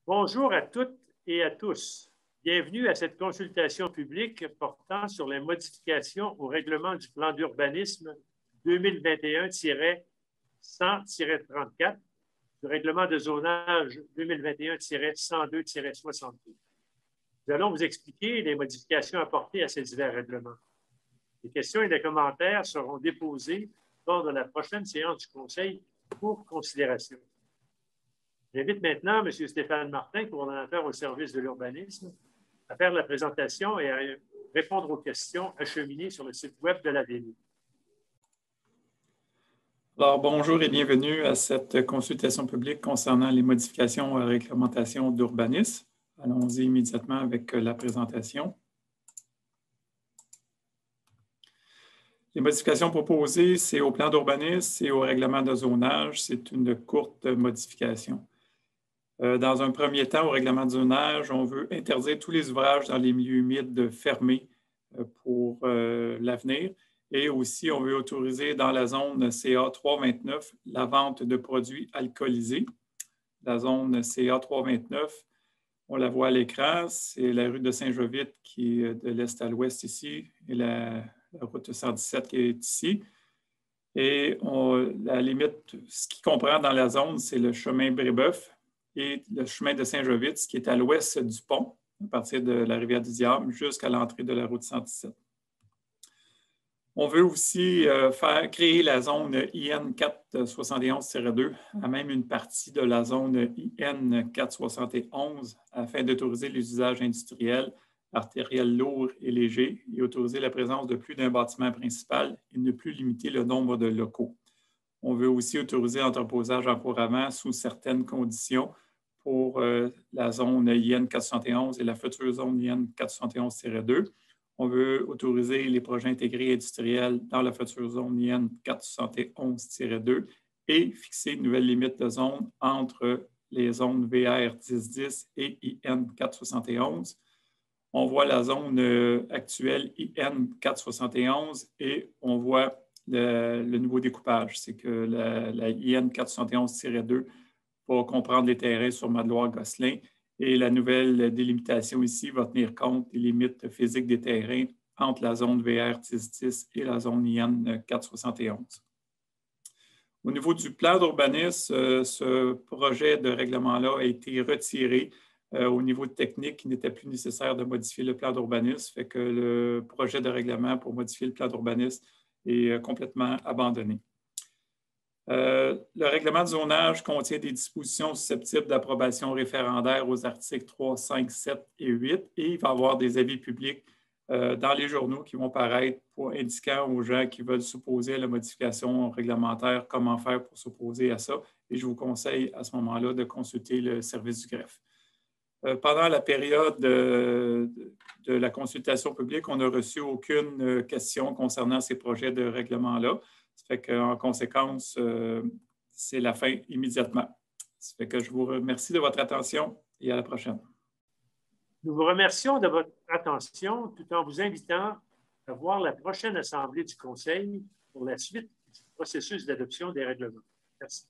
Bonjour à toutes et à tous. Bienvenue à cette consultation publique portant sur les modifications au règlement du plan d'urbanisme 2021-100-34 du règlement de zonage 2021-102-62. Nous allons vous expliquer les modifications apportées à ces divers règlements. Les questions et les commentaires seront déposés lors de la prochaine séance du Conseil pour considération. J'invite maintenant M. Stéphane Martin, coordonnateur au service de l'urbanisme, à faire la présentation et à répondre aux questions acheminées sur le site web de la Ville. Alors, bonjour et bienvenue à cette consultation publique concernant les modifications aux réglementations d'urbanisme. Allons-y immédiatement avec la présentation. Les modifications proposées, c'est au plan d'urbanisme et au règlement de zonage. C'est une courte modification. Dans un premier temps, au règlement de zonage, on veut interdire tous les ouvrages dans les milieux humides fermés pour l'avenir. Et aussi, on veut autoriser dans la zone CA 329 la vente de produits alcoolisés. La zone CA 329, on la voit à l'écran, c'est la rue de Saint-Jovite qui est de l'est à l'ouest ici et la route 117 qui est ici. Et la limite, ce qui comprend dans la zone, c'est le chemin Brébeuf et le chemin de Saint-Jovite, qui est à l'ouest du pont, à partir de la rivière du Diable jusqu'à l'entrée de la route 117. On veut aussi créer la zone IN 471-2, à même une partie de la zone IN 471, afin d'autoriser les usages industriels, artériels lourds et légers, et autoriser la présence de plus d'un bâtiment principal et ne plus limiter le nombre de locaux. On veut aussi autoriser l'entreposage en cours avant sous certaines conditions pour la zone IN 471 et la future zone IN 471-2. On veut autoriser les projets intégrés industriels dans la future zone IN 471-2 et fixer une nouvelle limite de zone entre les zones VR 1010 et IN 471. On voit la zone actuelle IN 471 et on voit le nouveau découpage. C'est que la IN 471-2 va comprendre les terrains sur Madeloire-Gosselin et la nouvelle délimitation ici va tenir compte des limites physiques des terrains entre la zone VR 1010 et la zone IN 471. Au niveau du plan d'urbanisme, ce projet de règlement-là a été retiré au niveau technique. Il n'était plus nécessaire de modifier le plan d'urbanisme, fait que le projet de règlement pour modifier le plan d'urbanisme est complètement abandonné. Le règlement de zonage contient des dispositions susceptibles d'approbation référendaire aux articles 3, 5, 7 et 8 et il va y avoir des avis publics dans les journaux qui vont paraître pour indiquant aux gens qui veulent s'opposer à la modification réglementaire comment faire pour s'opposer à ça. Et je vous conseille à ce moment-là de consulter le service du greffe. Pendant la période de la consultation publique, on n'a reçu aucune question concernant ces projets de règlement-là. Ça fait qu'en conséquence, c'est la fin immédiatement. Ça fait que je vous remercie de votre attention et à la prochaine. Nous vous remercions de votre attention tout en vous invitant à voir la prochaine assemblée du Conseil pour la suite du processus d'adoption des règlements. Merci.